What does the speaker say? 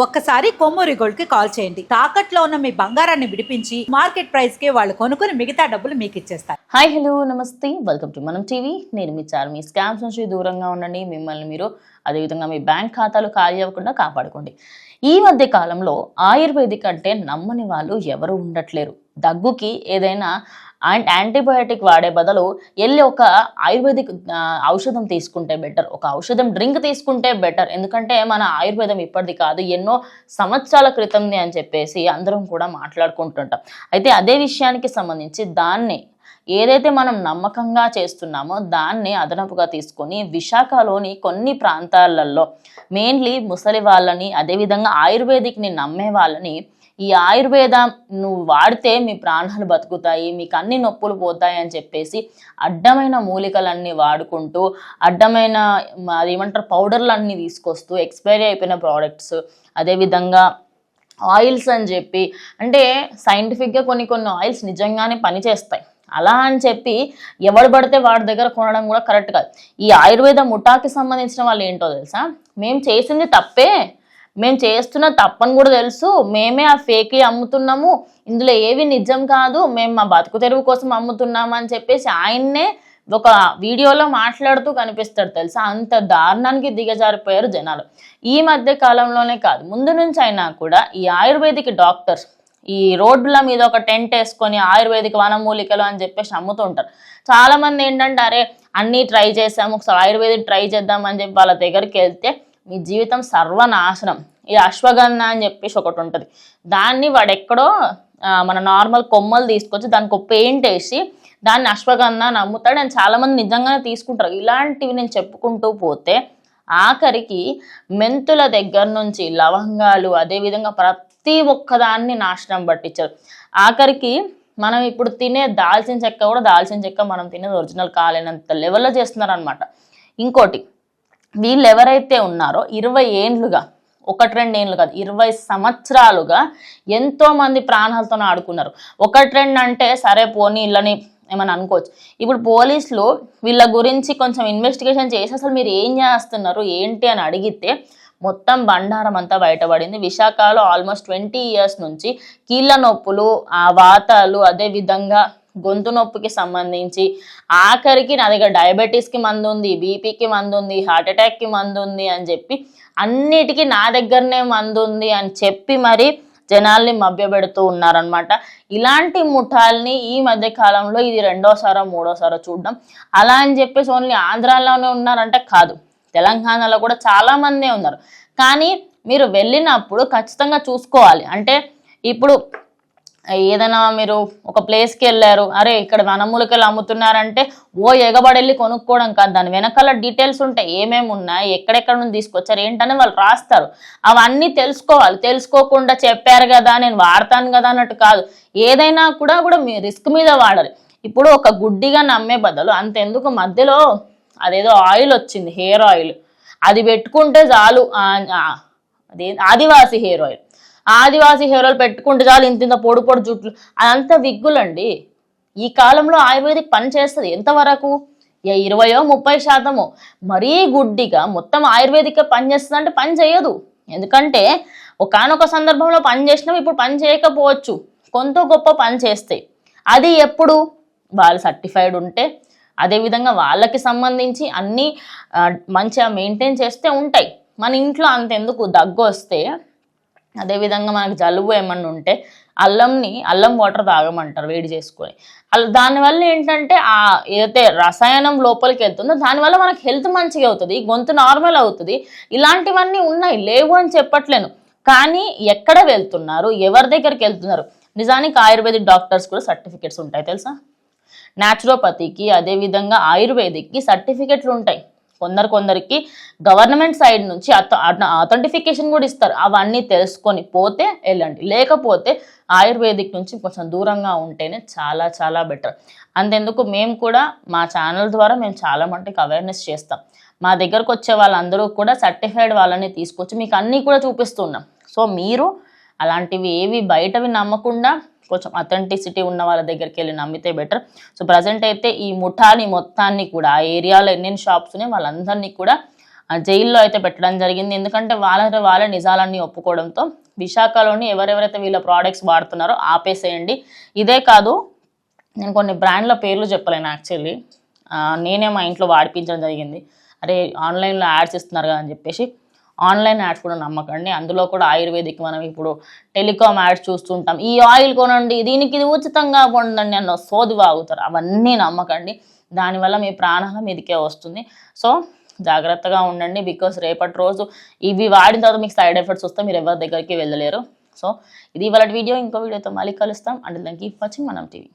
ఒక్కసారి కొమ్మూరి గోల్డ్ కి కాల్ చేయండి. తాకట్లో ఉన్న మీ బంగారాన్ని విడిపించి మార్కెట్ ప్రైస్ కి వాళ్ళు కొనుక్కుని మిగతా డబ్బులు మీకు ఇచ్చేస్తారు. హాయ్ హలో నమస్తే, వెల్కమ్ టు మనం టీవీ. నేను మీ చార్మి. స్కామ్స్ నుంచి దూరంగా ఉండండి, మిమ్మల్ని మీరు అదేవిధంగా మీ బ్యాంక్ ఖాతాలు ఖాళీ అవ్వకుండా కాపాడుకోండి. ఈ మధ్య కాలంలో ఆయుర్వేదిక్ అంటే నమ్మని వాళ్ళు ఎవరు ఉండట్లేరు. దగ్గుకి ఏదైనా యాంటీబయాటిక్ వాడే బదులు వెళ్ళి ఒక ఆయుర్వేదిక్ ఔషధం తీసుకుంటే బెటర్, ఒక ఔషధం డ్రింక్ తీసుకుంటే బెటర్. ఎందుకంటే మన ఆయుర్వేదం ఇప్పటిది కాదు, ఎన్నో సంవత్సరాల క్రితంది అని చెప్పేసి అందరం కూడా మాట్లాడుకుంటుంటాం. అయితే అదే విషయానికి సంబంధించి దాన్ని ఏదైతే మనం నమ్మకంగా చేస్తున్నామో దాన్ని అదనపుగా తీసుకొని విశాఖలోని కొన్ని ప్రాంతాలలో మెయిన్లీ ముసలి వాళ్ళని అదేవిధంగా ఆయుర్వేదిక్ని నమ్మే వాళ్ళని ఈ ఆయుర్వేదం నువ్వు వాడితే మీ ప్రాణాలు బతుకుతాయి, మీకు అన్ని నొప్పులు పోతాయి అని చెప్పేసి అడ్డమైన మూలికలన్నీ వాడుకుంటూ అడ్డమైన అదేమంటారు పౌడర్లన్నీ తీసుకొస్తూ ఎక్స్పైరీ అయిపోయిన ప్రోడక్ట్స్ అదేవిధంగా ఆయిల్స్ అని చెప్పి, అంటే సైంటిఫిక్గా కొన్ని ఆయిల్స్ నిజంగానే పనిచేస్తాయి. అలా అని చెప్పి ఎవడు పడితే వాడి దగ్గర కొనడం కూడా కరెక్ట్ కాదు. ఈ ఆయుర్వేద ముఠాకి సంబంధించిన వాళ్ళు ఏంటో తెలుసా, మేము చేసింది తప్పే, మేము చేస్తున్న తప్పని కూడా తెలుసు, మేమే ఆ ఫేక్ అమ్ముతున్నాము, ఇందులో ఏవి నిజం కాదు, మేము మా బతుకు తెరువు కోసం అమ్ముతున్నాము అని చెప్పేసి ఆయన్నే ఒక వీడియోలో మాట్లాడుతూ కనిపిస్తాడు తెలుసా. అంత దారుణానికి దిగజారిపోయారు జనాలు. ఈ మధ్య కాలంలోనే కాదు, ముందు నుంచి అయినా కూడా ఈ ఆయుర్వేదిక్ డాక్టర్స్ ఈ రోడ్ల మీద ఒక టెంట్ వేసుకొని ఆయుర్వేదిక్ వనమూలికలు అని చెప్పేసి అమ్ముతుంటారు. చాలా మంది ఏంటంటే అరే అన్నీ ట్రై చేసాము, ఒకసారి ఆయుర్వేదిక్ ట్రై చేద్దాం అని చెప్పి వాళ్ళ దగ్గరికి వెళ్తే మీ జీవితం సర్వనాశనం. ఈ అశ్వగంధ అని చెప్పేసి ఒకటి ఉంటుంది, దాన్ని వాడెక్కడో మన నార్మల్ కొమ్మలు తీసుకొచ్చి దానికి ఒక పెయింట్ వేసి దాన్ని అశ్వగంధ అని అమ్ముతాడు. అండ్ చాలా మంది నిజంగానే తీసుకుంటారు. ఇలాంటివి నేను చెప్పుకుంటూ పోతే ఆఖరికి మెంతుల దగ్గర నుంచి లవంగాలు అదేవిధంగా ప్రతి ఒక్కదాన్ని నాశనం పట్టించారు. ఆఖరికి మనం ఇప్పుడు తినే దాల్చిన చెక్క కూడా దాల్చిన చెక్క మనం తినేది ఒరిజినల్ కాలేనంత లెవెల్లో చేస్తున్నారు అనమాట. ఇంకోటి, వీళ్ళు ఎవరైతే ఉన్నారో 20 ఏండ్లుగా, 1-2 ఏళ్ళు కాదు 20 సంవత్సరాలుగా ఎంతో మంది ప్రాణాలతో ఆడుకున్నారు. 1-2 అంటే సరే పోనీ ఇళ్ళని ఏమని అనుకోవచ్చు. ఇప్పుడు పోలీసులు వీళ్ళ గురించి కొంచెం ఇన్వెస్టిగేషన్ చేసి అసలు మీరు ఏం చేస్తున్నారు ఏంటి అని అడిగితే మొత్తం బండారం అంతా బయటపడింది. విశాఖలో ఆల్మోస్ట్ 20 ఇయర్స్ నుంచి కీళ్ళ నొప్పులు, వాతాలు అదేవిధంగా గొంతు నొప్పికి సంబంధించి ఆఖరికి నా దగ్గర డయాబెటీస్కి మందు ఉంది, బీపీకి మందు ఉంది, హార్ట్ అటాక్కి మందు ఉంది అని చెప్పి అన్నిటికీ నా దగ్గరనే మందు ఉంది అని చెప్పి మరి జనాల్ని మభ్యపెడుతూ ఉన్నారనమాట. ఇలాంటి ముఠాల్ని ఈ మధ్య కాలంలో ఇది 2వ సారో 3వ సారో చూడడం. అలా అని చెప్పేసి ఓన్లీ ఆంధ్రాలోనే ఉన్నారంటే కాదు, తెలంగాణలో కూడా చాలా మందే ఉన్నారు. కానీ మీరు వెళ్ళినప్పుడు ఖచ్చితంగా చూసుకోవాలి. అంటే ఇప్పుడు ఏదైనా మీరు ఒక ప్లేస్కి వెళ్ళారు, అరే ఇక్కడ వనమూలికలు అమ్ముతున్నారంటే ఓ ఎగబడి వెళ్ళి కొనుక్కోవడం కాదు, దాని వెనకాల డీటెయిల్స్ ఉంటాయి, ఏమేమి ఉన్నాయి, ఎక్కడెక్కడ నుంచి తీసుకొచ్చారు ఏంటనే వాళ్ళు రాస్తారు. అవన్నీ తెలుసుకోవాలి. తెలుసుకోకుండా చెప్పారు కదా నేను వాడతాను కదా అన్నట్టు కాదు. ఏదైనా కూడా మీ రిస్క్ మీద వాడాలి. ఇప్పుడు ఒక గుడ్డిగా నమ్మే బదులు అంతెందుకు, మధ్యలో అదేదో ఆయిల్ వచ్చింది, హెయిర్ ఆయిల్, అది పెట్టుకుంటే చాలు, అదే ఆదివాసి హెయిర్ ఆయిల్, ఆదివాసి హెయిర్ ఆయిల్ పెట్టుకుంటే చాలు, ఇంత పొడి జుట్లు, అదంతా విగ్గులండి. ఈ కాలంలో ఆయుర్వేదిక్ పని చేస్తుంది ఎంతవరకు? 20-30%. మరీ గుడ్డిగా మొత్తం ఆయుర్వేదిక్ పని చేస్తుంది అంటే పని చేయదు. ఎందుకంటే ఒకానొక సందర్భంలో పని చేసినాం, ఇప్పుడు పని చేయకపోవచ్చు, కొంత గొప్ప పని చేస్తాయి. అది ఎప్పుడు వాళ్ళు సర్టిఫైడ్ ఉంటే అదేవిధంగా వాళ్ళకి సంబంధించి అన్నీ మంచిగా మెయింటైన్ చేస్తే ఉంటాయి. మన ఇంట్లో అంతెందుకు, దగ్గు వస్తే అదేవిధంగా మనకు జలుబు ఏమన్నా ఉంటే అల్లం వాటర్ తాగమంటారు వేడి చేసుకొని. దానివల్ల ఏంటంటే ఏదైతే రసాయనం లోపలికి వెళ్తుందో దానివల్ల మనకు హెల్త్ మంచిగా అవుతుంది, గొంతు నార్మల్ అవుతుంది. ఇలాంటివన్నీ ఉన్నాయి, లేవు అని చెప్పట్లేను. కానీ ఎక్కడ వెళ్తున్నారు, ఎవరి దగ్గరికి వెళ్తున్నారు? నిజానికి ఆయుర్వేదిక్ డాక్టర్స్ కూడా సర్టిఫికెట్స్ ఉంటాయి తెలుసా. న్యాచురోపతికి అదేవిధంగా ఆయుర్వేదిక్కి సర్టిఫికెట్లు ఉంటాయి. కొందరికి గవర్నమెంట్ సైడ్ నుంచి అథెంటిఫికేషన్ కూడా ఇస్తారు. అవన్నీ తెలుసుకొని పోతే వెళ్ళండి, లేకపోతే ఆయుర్వేదిక్ నుంచి కొంచెం దూరంగా ఉంటేనే చాలా చాలా బెటర్. అంతెందుకు మేము కూడా మా ఛానల్ ద్వారా మేము చాలా మటుకు అవేర్నెస్ చేస్తాం. మా దగ్గరకు వచ్చే వాళ్ళందరూ కూడా సర్టిఫైడ్ వాళ్ళని తీసుకొచ్చి మీకు అన్నీ కూడా చూపిస్తున్నాం. సో మీరు అలాంటివి ఏవి బయటవి నమ్మకుండా కొంచెం అథెంటిసిటీ ఉన్న వాళ్ళ దగ్గరికి వెళ్ళి నమ్మితే బెటర్. సో ప్రజెంట్ అయితే ఈ ముఠాని మొత్తాన్ని కూడా ఆ ఏరియాలో ఎన్నెన్ని షాప్స్ ఉన్నాయి వాళ్ళందరినీ కూడా జైల్లో అయితే పెట్టడం జరిగింది. ఎందుకంటే వాళ్ళే నిజాలన్నీ ఒప్పుకోవడంతో విశాఖలోని ఎవరెవరైతే వీళ్ళ ప్రోడక్ట్స్ వాడుతున్నారో ఆపేసేయండి. ఇదే కాదు, నేను కొన్ని బ్రాండ్ల పేర్లు చెప్పలేను యాక్చువల్లీ. నేనే మా ఇంట్లో వాడిపించడం జరిగింది. అరే ఆన్లైన్లో యాడ్స్ ఇస్తున్నారు కదా అని చెప్పేసి ఆన్లైన్ యాడ్స్ కూడా నమ్మకండి. అందులో కూడా ఆయుర్వేదిక్ మనం ఇప్పుడు టెలికామ్ యాడ్స్ చూస్తుంటాం. ఈ ఆయిల్ కొనండి, దీనికి ఇది ఉచితంగా పొందండి అన్న సోది వాగుతారు. అవన్నీ నమ్మకండి. దానివల్ల మీ ప్రాణాల మీదకే వస్తుంది. సో జాగ్రత్తగా ఉండండి. బికాస్ రేపటి రోజు ఇవి వాడిన తర్వాత మీకు సైడ్ ఎఫెక్ట్స్ వస్తే మీరు ఎవరి దగ్గరికి వెళ్ళలేరు. సో ఇది ఇవాళ వీడియో. ఇంకో వీడియోతో మళ్ళీ కలుస్తాం. అంటే దానికి కీప్ వాచింగ్ మనం టీవీ.